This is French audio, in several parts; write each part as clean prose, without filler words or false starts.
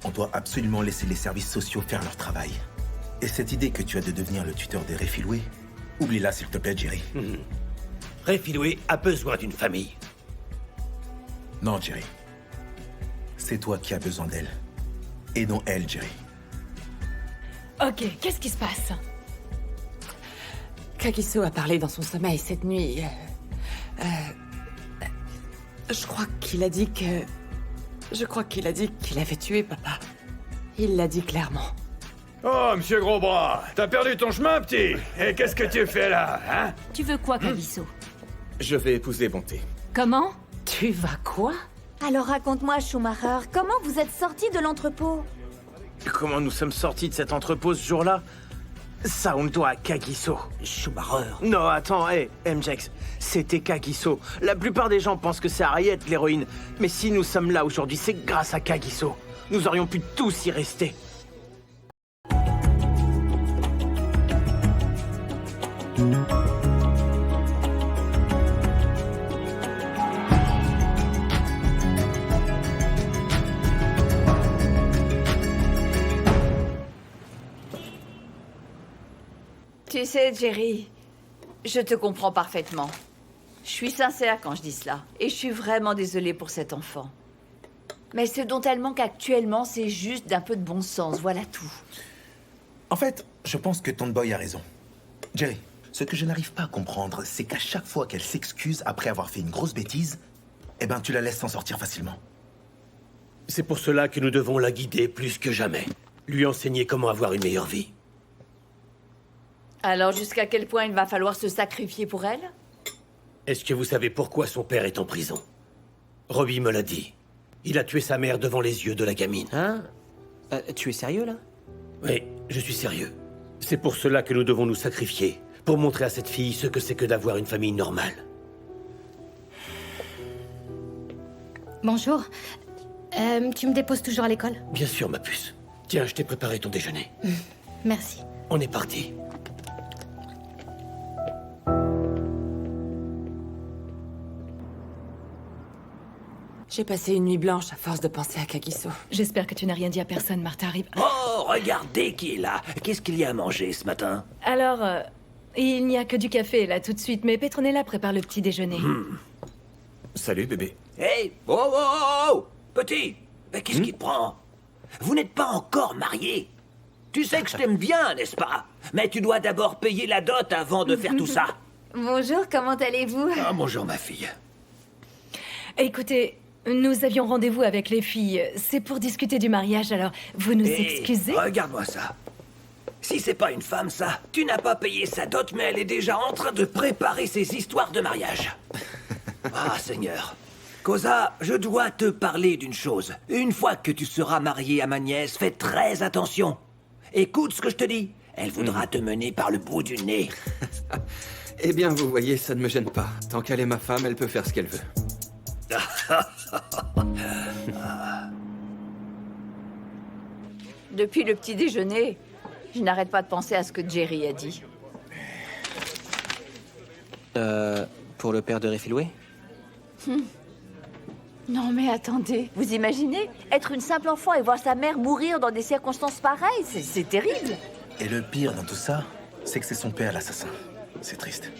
On doit absolument laisser les services sociaux faire leur travail. Et cette idée que tu as de devenir le tuteur de Refilwe, oublie-la s'il te plaît, Jerry. Refilwe a besoin d'une famille. Non, Jerry. C'est toi qui as besoin d'elle. Et non elle, Jerry. Ok, qu'est-ce qui se passe? Kagiso a parlé dans son sommeil cette nuit. Je crois qu'il a dit que... Je crois qu'il a dit qu'il avait tué papa. Il l'a dit clairement. Oh, monsieur Grosbras, t'as perdu ton chemin, petit. Et qu'est-ce que tu fais là, hein? Tu veux quoi, Kagiso? Je vais épouser Bonté. Comment? Tu vas quoi? Alors raconte-moi, Schumacher, comment vous êtes sorti de l'entrepôt? Comment nous sommes sortis de cet entrepôt ce jour-là? Ça, on le doit à Kagiso. Schumacher. Non, attends, hé, MJX, c'était Kagiso. La plupart des gens pensent que c'est Harriet, l'héroïne. Mais si nous sommes là aujourd'hui, c'est grâce à Kagiso. Nous aurions pu tous y rester. Tu sais, Jerry, je te comprends parfaitement. Je suis sincère quand je dis cela. Et je suis vraiment désolée pour cet enfant. Mais ce dont elle manque actuellement, c'est juste d'un peu de bon sens, voilà tout. En fait, je pense que ton boy a raison. Jerry, ce que je n'arrive pas à comprendre, c'est qu'à chaque fois qu'elle s'excuse après avoir fait une grosse bêtise, eh ben tu la laisses s'en sortir facilement. C'est pour cela que nous devons la guider plus que jamais. Lui enseigner comment avoir une meilleure vie. Alors, jusqu'à quel point il va falloir se sacrifier pour elle? Est-ce que vous savez pourquoi son père est en prison? Robbie me l'a dit. Il a tué sa mère devant les yeux de la gamine. Hein? Tu es sérieux, là? Oui, je suis sérieux. C'est pour cela que nous devons nous sacrifier. Pour montrer à cette fille ce que c'est que d'avoir une famille normale. Bonjour. Tu me déposes toujours à l'école? Bien sûr, ma puce. Tiens, je t'ai préparé ton déjeuner. Merci. On est parti. J'ai passé une nuit blanche à force de penser à Kagiso. J'espère que tu n'as rien dit à personne, Martha. Arrive. Oh, regardez qui est là. Qu'est-ce qu'il y a à manger ce matin? Alors, il n'y a que du café là tout de suite, mais Petronella prépare le petit déjeuner. Salut, bébé. Hey, oh, oh, oh, oh, petit. Mais qu'est-ce qui te prend? Vous n'êtes pas encore mariés. Tu sais que je t'aime bien, n'est-ce pas? Mais tu dois d'abord payer la dot avant de faire tout ça. Bonjour, comment allez-vous? Ah, bonjour, ma fille. Écoutez, nous avions rendez-vous avec les filles. C'est pour discuter du mariage, alors vous nous excusez? Regarde-moi ça. Si c'est pas une femme, ça, tu n'as pas payé sa dot, mais elle est déjà en train de préparer ses histoires de mariage. Ah, Seigneur. Kosa, je dois te parler d'une chose. Une fois que tu seras marié à ma nièce, fais très attention. Écoute ce que je te dis. Elle voudra te mener par le bout du nez. Eh bien, vous voyez, ça ne me gêne pas. Tant qu'elle est ma femme, elle peut faire ce qu'elle veut. Depuis le petit déjeuner, je n'arrête pas de penser à ce que Jerry a dit. Pour le père de Refilwe? Non mais attendez, vous imaginez? Être une simple enfant et voir sa mère mourir dans des circonstances pareilles, c'est terrible. Et le pire dans tout ça, c'est que c'est son père l'assassin. C'est triste.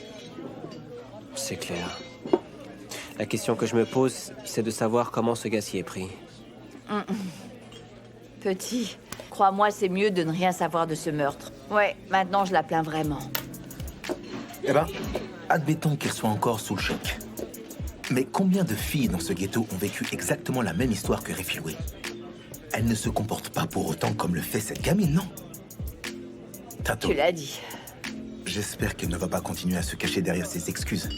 C'est clair. La question que je me pose, c'est de savoir comment ce gars s'y est pris. Petit, crois-moi, c'est mieux de ne rien savoir de ce meurtre. Ouais, maintenant je la plains vraiment. Eh ben, admettons qu'il soit encore sous le choc. Mais combien de filles dans ce ghetto ont vécu exactement la même histoire que Refilwe? Elle ne se comporte pas pour autant comme le fait cette gamine, non? Tato, Tu l'as dit. j'espère qu'elle ne va pas continuer à se cacher derrière ses excuses.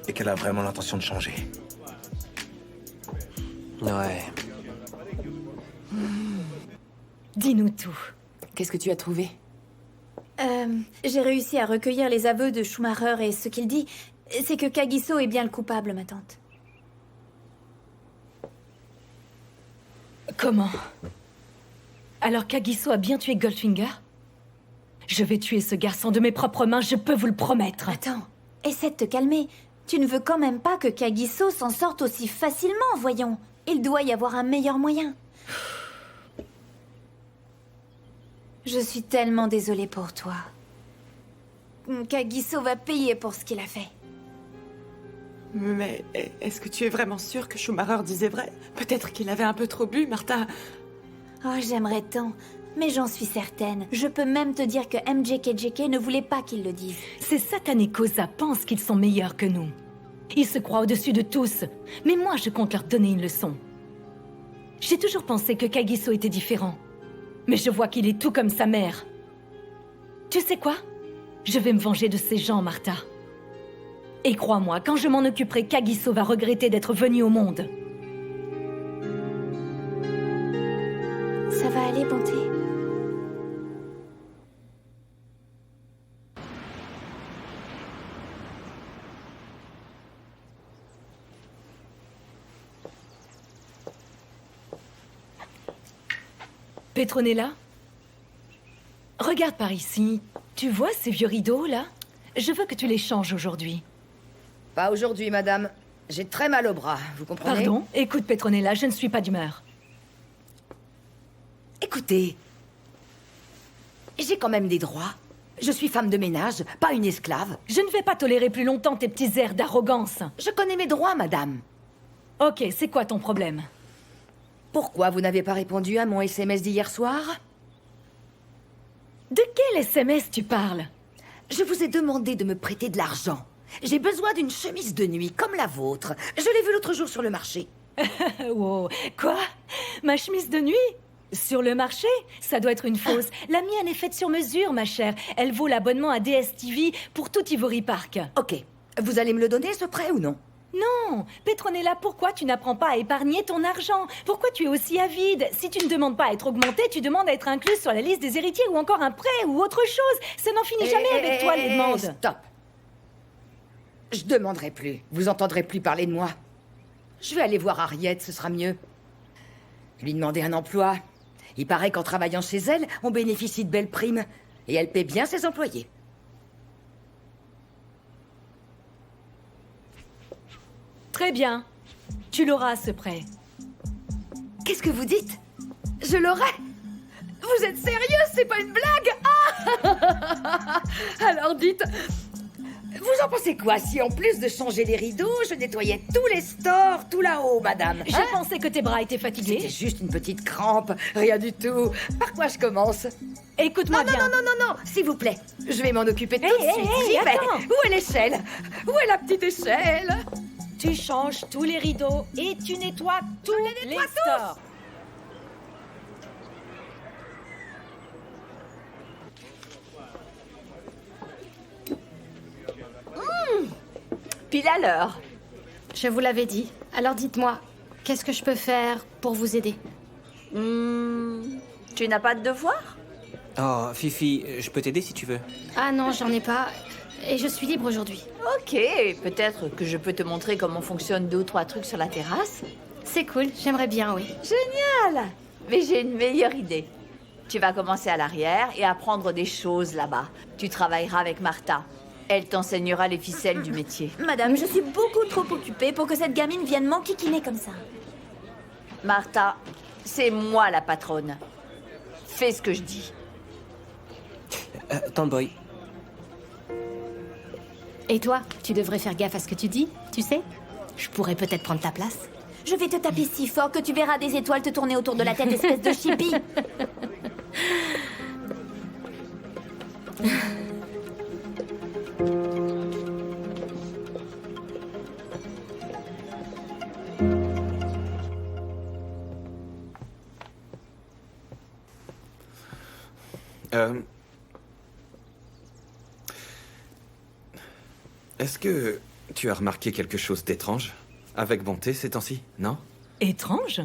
Et qu'elle a vraiment l'intention de changer. Ouais. Dis-nous tout. Qu'est-ce que tu as trouvé? J'ai réussi à recueillir les aveux de Schumacher et ce qu'il dit, c'est que Kagiso est bien le coupable, ma tante. Comment? Alors Kagiso a bien tué Goldfinger? Je vais tuer ce garçon de mes propres mains, je peux vous le promettre. Attends, essaie de te calmer. Tu ne veux quand même pas que Kagiso s'en sorte aussi facilement, voyons. Il doit y avoir un meilleur moyen. Je suis tellement désolée pour toi. Kagiso va payer pour ce qu'il a fait. Mais est-ce que tu es vraiment sûre que Schumacher disait vrai? Peut-être qu'il avait un peu trop bu, Martha. Oh, j'aimerais tant. Mais j'en suis certaine. Je peux même te dire que MJK et JK ne voulaient pas qu'ils le disent. Ces satanés Koza pensent qu'ils sont meilleurs que nous. Ils se croient au-dessus de tous. Mais moi, je compte leur donner une leçon. J'ai toujours pensé que Kagiso était différent. Mais je vois qu'il est tout comme sa mère. Tu sais quoi? Je vais me venger de ces gens, Martha. Et crois-moi, quand je m'en occuperai, Kagiso va regretter d'être venu au monde. Ça va aller, Bonté? Petronella? Regarde par ici. Tu vois ces vieux rideaux, là? Je veux que tu les changes aujourd'hui. Pas aujourd'hui, madame. J'ai très mal au bras, vous comprenez? Pardon? Écoute, Petronella, je ne suis pas d'humeur. Écoutez, j'ai quand même des droits. Je suis femme de ménage, pas une esclave. Je ne vais pas tolérer plus longtemps tes petits airs d'arrogance. Je connais mes droits, madame. Ok, c'est quoi ton problème? Pourquoi vous n'avez pas répondu à mon SMS d'hier soir? De quel SMS tu parles? Je vous ai demandé de me prêter de l'argent. J'ai besoin d'une chemise de nuit, comme la vôtre. Je l'ai vue l'autre jour sur le marché. Wow. Quoi? Ma chemise de nuit? Sur le marché? Ça doit être une fausse. La mienne est faite sur mesure, ma chère. Elle vaut l'abonnement à DSTV pour tout Ivory Park. Ok. Vous allez me le donner, ce prêt, ou non? Non! Petronella, pourquoi tu n'apprends pas à épargner ton argent? Pourquoi tu es aussi avide? Si tu ne demandes pas à être augmentée, tu demandes à être incluse sur la liste des héritiers ou encore un prêt ou autre chose. Ça n'en finit jamais avec toi, les demandes. Stop! Je demanderai plus. Vous entendrez plus parler de moi. Je vais aller voir Harriet, ce sera mieux. Lui demander un emploi. Il paraît qu'en travaillant chez elle, on bénéficie de belles primes. Et elle paie bien ses employés. Très bien. Tu l'auras, ce prêt. Qu'est-ce que vous dites? Je l'aurai? Vous êtes sérieux? C'est pas une blague? Ah! Alors dites... Vous en pensez quoi si en plus de changer les rideaux, je nettoyais tous les stores, tout là-haut, madame? Je pensais que tes bras étaient fatigués. C'était juste une petite crampe, rien du tout. Par quoi je commence? Écoute-moi bien. Non, s'il vous plaît. Je vais m'en occuper tout de suite. J'y vais. Attends. Où est l'échelle? Où est la petite échelle? Tu changes tous les rideaux et tu nettoies tous les stores. Pile à l'heure. Je vous l'avais dit. Alors dites-moi, qu'est-ce que je peux faire pour vous aider? Tu n'as pas de devoir? Oh, Fifi, je peux t'aider si tu veux. Ah non, j'en ai pas. Et je suis libre aujourd'hui. Ok, peut-être que je peux te montrer comment fonctionnent 2 ou 3 trucs sur la terrasse. C'est cool, j'aimerais bien, oui. Génial! Mais j'ai une meilleure idée. Tu vas commencer à l'arrière et apprendre des choses là-bas. Tu travailleras avec Martha. Elle t'enseignera les ficelles du métier. Madame, je suis beaucoup trop occupée pour que cette gamine vienne m'enquiquiner comme ça. Martha, c'est moi la patronne. Fais ce que je dis. Tomboy. Et toi, tu devrais faire gaffe à ce que tu dis, tu sais? Je pourrais peut-être prendre ta place. Je vais te taper si fort que tu verras des étoiles te tourner autour de la tête, espèce de chippie. Est-ce que tu as remarqué quelque chose d'étrange avec Bonté ces temps-ci, non? Étrange?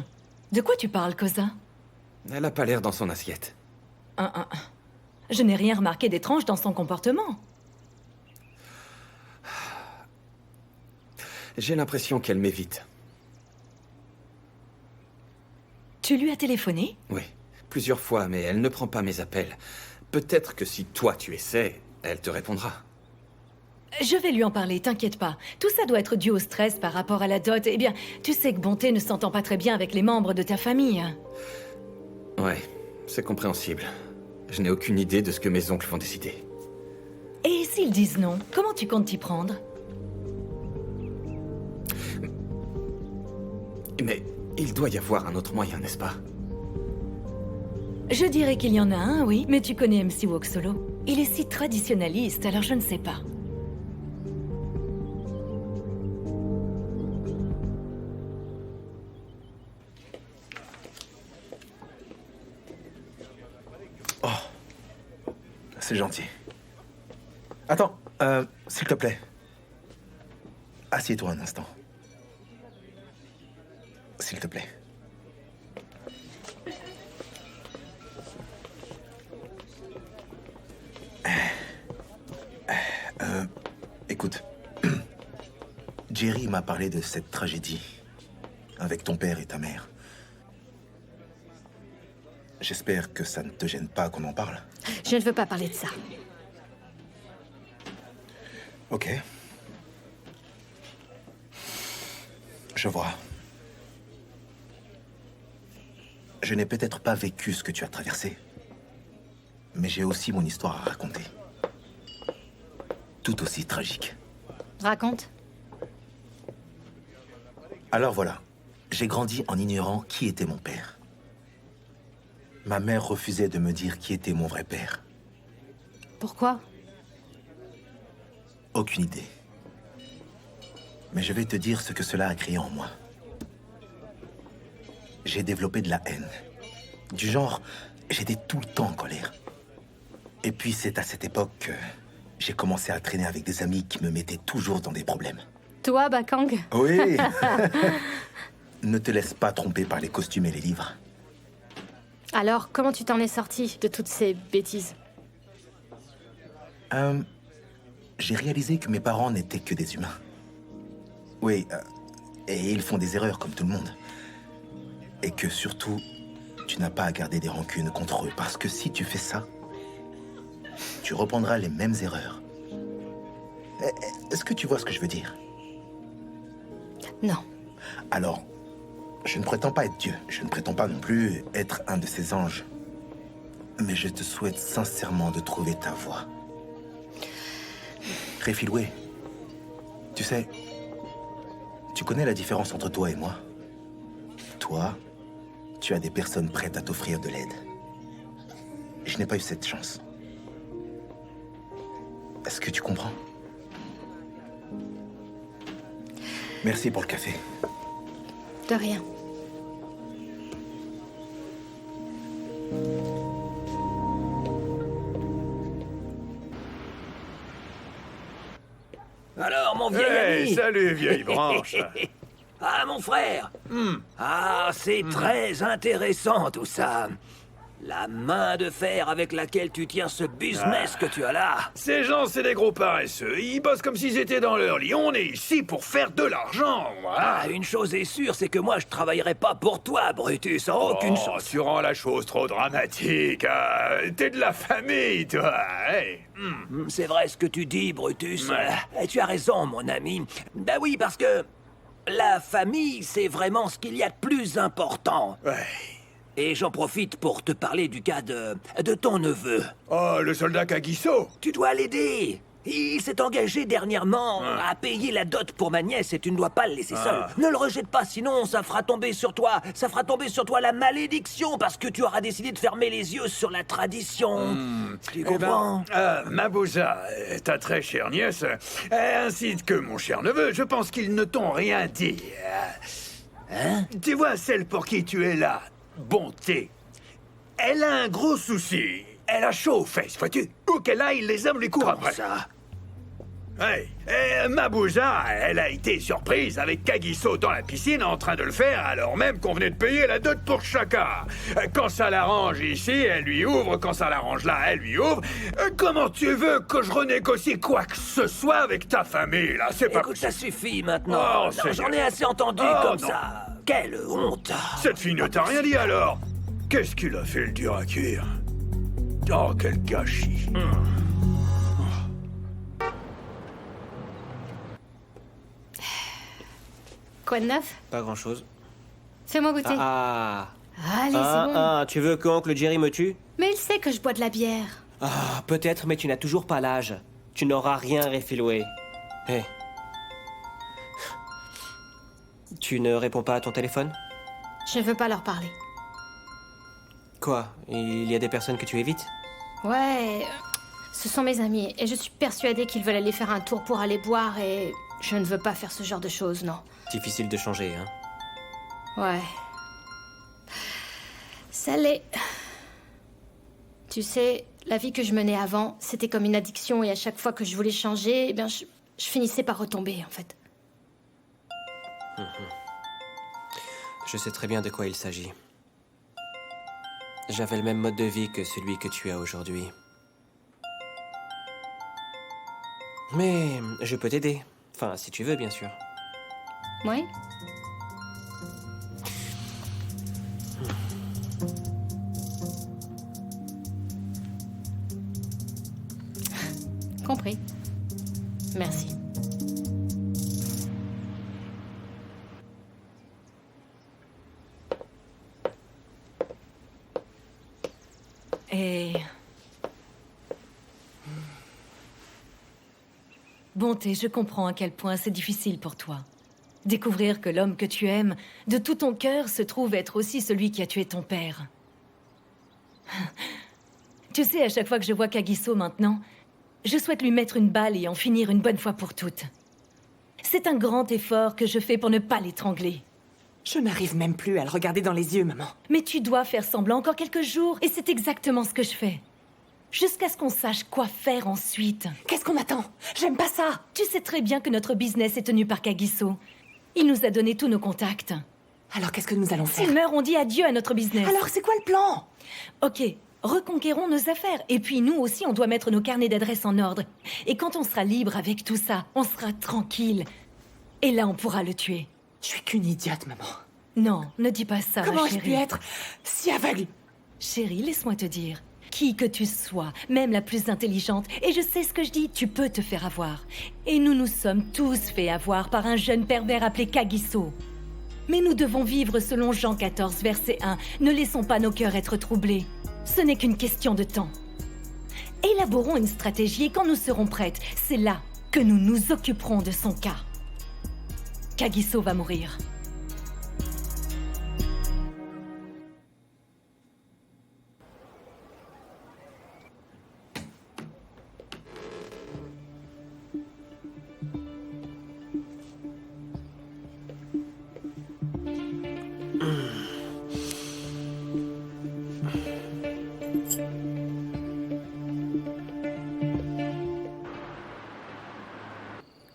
De quoi tu parles, Koza? Elle a pas l'air dans son assiette. Je n'ai rien remarqué d'étrange dans son comportement. J'ai l'impression qu'elle m'évite. Tu lui as téléphoné? Oui, plusieurs fois, mais elle ne prend pas mes appels. Peut-être que si toi tu essaies, elle te répondra. Je vais lui en parler, t'inquiète pas. Tout ça doit être dû au stress par rapport à la dot. Eh bien, tu sais que Bonté ne s'entend pas très bien avec les membres de ta famille. Ouais, c'est compréhensible. Je n'ai aucune idée de ce que mes oncles vont décider. Et s'ils disent non, comment tu comptes t'y prendre? Mais il doit y avoir un autre moyen, n'est-ce pas? Je dirais qu'il y en a un, oui, mais tu connais MC Walk Solo. Il est si traditionnaliste, alors je ne sais pas. C'est gentil. Attends, s'il te plaît. Assieds-toi un instant. S'il te plaît. Écoute. Jerry m'a parlé de cette tragédie avec ton père et ta mère. J'espère que ça ne te gêne pas qu'on en parle. Je ne veux pas parler de ça. Ok. Je vois. Je n'ai peut-être pas vécu ce que tu as traversé, mais j'ai aussi mon histoire à raconter. Tout aussi tragique. Raconte. Alors voilà, j'ai grandi en ignorant qui était mon père. Ma mère refusait de me dire qui était mon vrai père. Pourquoi? Aucune idée. Mais je vais te dire ce que cela a créé en moi. J'ai développé de la haine. Du genre, j'étais tout le temps en colère. Et puis c'est à cette époque que j'ai commencé à traîner avec des amis qui me mettaient toujours dans des problèmes. Toi, Bakang? Oui. Ne te laisse pas tromper par les costumes et les livres. Alors, comment tu t'en es sorti de toutes ces bêtises? J'ai réalisé que mes parents n'étaient que des humains. Oui, et ils font des erreurs comme tout le monde. Et que surtout, tu n'as pas à garder des rancunes contre eux, parce que si tu fais ça, tu reprendras les mêmes erreurs. Est-ce que tu vois ce que je veux dire? Non. Alors, je ne prétends pas être Dieu. Je ne prétends pas non plus être un de ces anges. Mais je te souhaite sincèrement de trouver ta voie. Refilwe, tu sais, tu connais la différence entre toi et moi? Toi, tu as des personnes prêtes à t'offrir de l'aide. Je n'ai pas eu cette chance. Est-ce que tu comprends? Merci pour le café. De rien. Alors, mon vieil Hey, ami. salut, vieille branche. Ah, mon frère. Ah, c'est très intéressant tout ça. La main de fer avec laquelle tu tiens ce business que tu as là. Ces gens, c'est des gros paresseux. Ils bossent comme s'ils étaient dans leur lit. On est ici pour faire de l'argent, voilà. Ah, une chose est sûre, c'est que moi, je travaillerai pas pour toi, Brutus. Aucune chance. Tu rends la chose trop dramatique. T'es de la famille, toi. Hey. C'est vrai ce que tu dis, Brutus. Tu as raison, mon ami. Ben oui, parce que la famille, c'est vraiment ce qu'il y a de plus important. Ouais. Et j'en profite pour te parler du cas de ton neveu. Oh, le soldat Kagiso. Tu dois l'aider. Il s'est engagé dernièrement à payer la dot pour ma nièce et tu ne dois pas le laisser seul. Ne le rejette pas, sinon ça fera tomber sur toi. Ça fera tomber sur toi la malédiction parce que tu auras décidé de fermer les yeux sur la tradition. Tu comprends? Mabouza, ta très chère nièce, ainsi que mon cher neveu, je pense qu'ils ne t'ont rien dit. Hein? Tu vois, celle pour qui tu es là, Bonté, elle a un gros souci. Elle a chaud aux fesses, vois-tu? Où qu'elle aille, les hommes lui courent après. Ça? Ouais. Et Mabouza, elle a été surprise avec Kagiso dans la piscine en train de le faire alors même qu'on venait de payer la dot pour chacun. Quand ça l'arrange ici, elle lui ouvre. Quand ça l'arrange là, elle lui ouvre. Comment tu veux que je renégocie quoi que ce soit avec ta famille, là? C'est pas Écoute, ça suffit maintenant. Oh, Non, Seigneur. j'en ai assez entendu comme non. ça. Quelle honte. Cette fille ne t'a rien dit alors? Qu'est-ce qu'il a fait le dur à cuire? Oh, quel gâchis. Quoi de neuf? Pas grand-chose. Fais-moi goûter. Ah, Allez, c'est bon. Ah, tu veux que oncle Jerry me tue? Mais il sait que je bois de la bière. Ah, peut-être, mais tu n'as toujours pas l'âge. Tu n'auras rien, Refilway. Hé. Tu ne réponds pas à ton téléphone? Je ne veux pas leur parler. Quoi? Il y a des personnes que tu évites? Ouais, ce sont mes amis, et je suis persuadée qu'ils veulent aller faire un tour pour aller boire, et je ne veux pas faire ce genre de choses, non. Difficile de changer, hein? Ouais. Ça l'est. Tu sais, la vie que je menais avant, c'était comme une addiction, et à chaque fois que je voulais changer, eh bien, je finissais par retomber, en fait. Je sais très bien de quoi il s'agit. J'avais le même mode de vie que celui que tu as aujourd'hui. Mais je peux t'aider. Enfin, si tu veux, bien sûr. Ouais. Compris. Merci. Et... Bonté, je comprends à quel point c'est difficile pour toi. Découvrir que l'homme que tu aimes, de tout ton cœur, se trouve être aussi celui qui a tué ton père. Tu sais, à chaque fois que je vois Kagiso maintenant, je souhaite lui mettre une balle et en finir une bonne fois pour toutes. C'est un grand effort que je fais pour ne pas l'étrangler. Je n'arrive même plus à le regarder dans les yeux, maman. Mais tu dois faire semblant encore quelques jours, et c'est exactement ce que je fais. Jusqu'à ce qu'on sache quoi faire ensuite. Qu'est-ce qu'on attend? J'aime pas ça. Tu sais très bien que notre business est tenu par Kagiso. Il nous a donné tous nos contacts. Alors qu'est-ce que nous allons faire? S'il meurt, on dit adieu à notre business. Alors c'est quoi le plan? Ok, reconquérons nos affaires. Et puis nous aussi, on doit mettre nos carnets d'adresses en ordre. Et quand on sera libre avec tout ça, on sera tranquille. Et là, on pourra le tuer. Je suis qu'une idiote, maman. Non, ne dis pas ça, Comment chérie. ai-je pu être si aveugle? Chérie, laisse-moi te dire. Qui que tu sois, même la plus intelligente, et je sais ce que je dis, tu peux te faire avoir. Et nous nous sommes tous fait avoir par un jeune pervers appelé Kagiso. Mais nous devons vivre selon Jean 14, verset 1. Ne laissons pas nos cœurs être troublés. Ce n'est qu'une question de temps. Élaborons une stratégie et quand nous serons prêtes, c'est là que nous nous occuperons de son cas. Kagiso va mourir.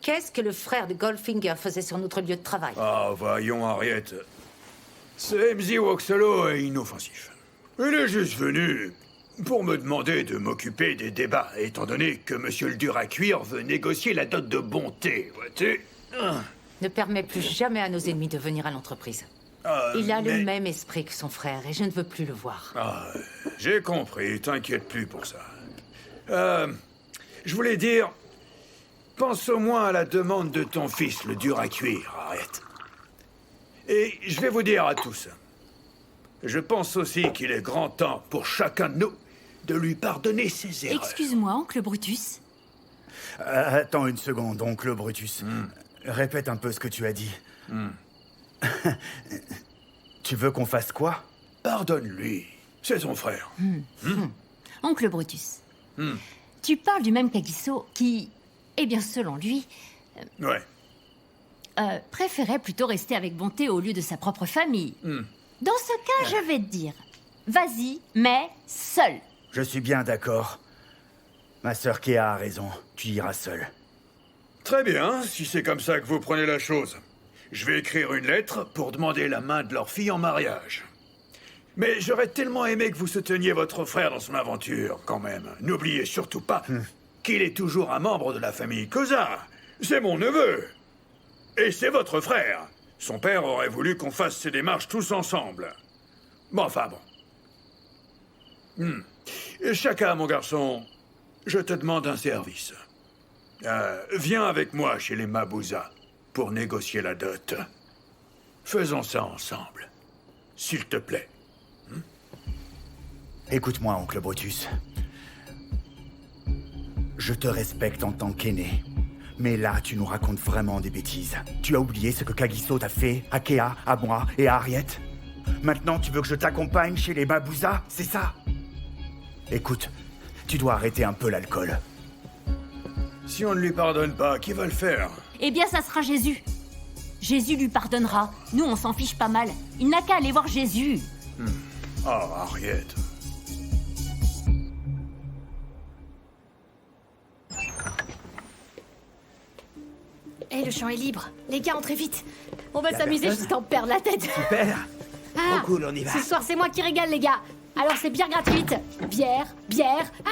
Qu'est-ce que le frère de Goldfinger faisait sur notre lieu de travail? Ah, voyons, Harriet. Ce MZ Woxolo est inoffensif. Il est juste venu pour me demander de m'occuper des débats, étant donné que Monsieur le dur à cuire veut négocier la dot de bonté, vois-tu? Ne permets plus jamais à nos ennemis de venir à l'entreprise. Il a le même esprit que son frère et je ne veux plus le voir. Ah, j'ai compris, t'inquiète plus pour ça. Je voulais dire, pense au moins à la demande de ton fils, le dur à cuire, arrête. Et je vais vous dire à tous, je pense aussi qu'il est grand temps pour chacun de nous de lui pardonner ses erreurs. Excuse-moi, oncle Brutus. Attends une seconde, oncle Brutus. Répète un peu ce que tu as dit. Tu veux qu'on fasse quoi? Pardonne-lui. C'est son frère. Oncle Brutus. Tu parles du même Kagiso qui, eh bien selon lui, Ouais. préférait plutôt rester avec bonté au lieu de sa propre famille. Dans ce cas, je vais te dire, vas-y, mais seul. Je suis bien d'accord. Ma sœur Kéa a raison. Tu iras seule. Très bien, si c'est comme ça que vous prenez la chose. Je vais écrire une lettre pour demander la main de leur fille en mariage. Mais j'aurais tellement aimé que vous souteniez votre frère dans son aventure, quand même. N'oubliez surtout pas qu'il est toujours un membre de la famille Koza. C'est mon neveu. Et c'est votre frère. Son père aurait voulu qu'on fasse ces démarches tous ensemble. Bon, enfin bon. Chacun, mon garçon, je te demande un service. Viens avec moi chez les Mabouza pour négocier la dot. Faisons ça ensemble. S'il te plaît. Écoute-moi, oncle Brutus. Je te respecte en tant qu'aîné. Mais là, tu nous racontes vraiment des bêtises. Tu as oublié ce que Kagiso t'a fait à Kea, à moi et à Harriet? Maintenant, tu veux que je t'accompagne chez les Mabusas, c'est ça? Écoute, tu dois arrêter un peu l'alcool. Si on ne lui pardonne pas, qui va le faire? Eh bien, ça sera Jésus. Jésus lui pardonnera. Nous, on s'en fiche pas mal. Il n'a qu'à aller voir Jésus. Oh, Harriet. Eh, le champ est libre. Les gars, entrez vite. On va s'amuser jusqu'à en perdre la tête. Super. Ah, Trop cool, on y va. Ce soir, c'est moi qui régale, les gars. Alors, c'est bière gratuite. Bière. Ah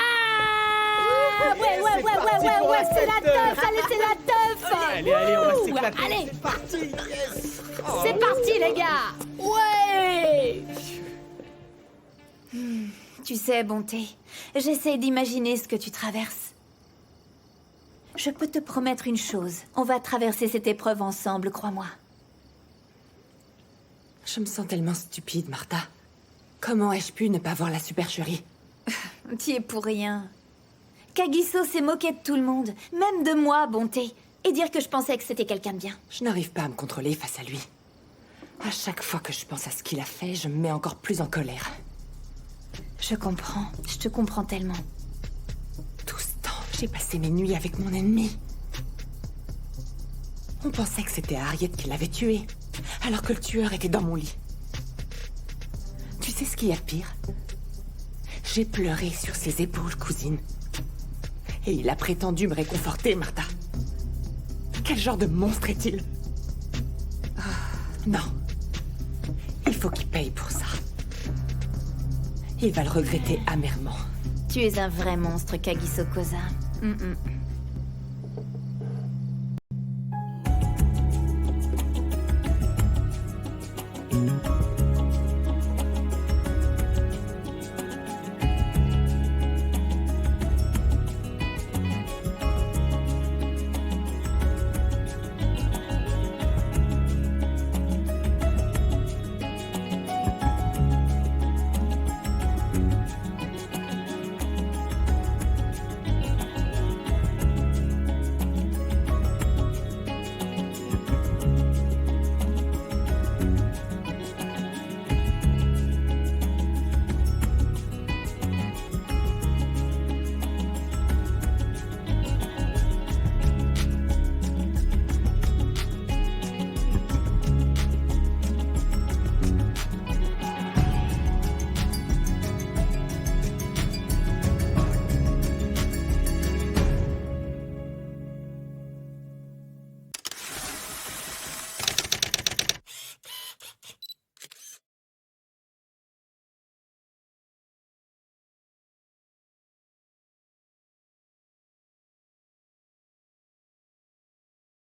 ouais, c'est la teuf. Allez, c'est la teuf. Allez, on va s'éclater. Allez. C'est parti, yes. C'est parti, les gars. Ouais. Tu sais, Bonté, j'essaie d'imaginer ce que tu traverses. Je peux te promettre une chose. On va traverser cette épreuve ensemble, crois-moi. Je me sens tellement stupide, Martha. Comment ai-je pu ne pas voir la supercherie? T'y es pour rien. Kagiso s'est moqué de tout le monde, même de moi, Bonté, et dire que je pensais que c'était quelqu'un de bien. Je n'arrive pas à me contrôler face à lui. À chaque fois que je pense à ce qu'il a fait, je me mets encore plus en colère. Je comprends, je te comprends tellement. Tout ce temps, j'ai passé mes nuits avec mon ennemi. On pensait que c'était Harriet qui l'avait tué, alors que le tueur était dans mon lit. Tu sais ce qu'il y a de pire? J'ai pleuré sur ses épaules, cousine. Et il a prétendu me réconforter, Martha. Quel genre de monstre est-il? Non. Il faut qu'il paye pour ça. Il va le regretter amèrement. Tu es un vrai monstre, Kagiso Koza.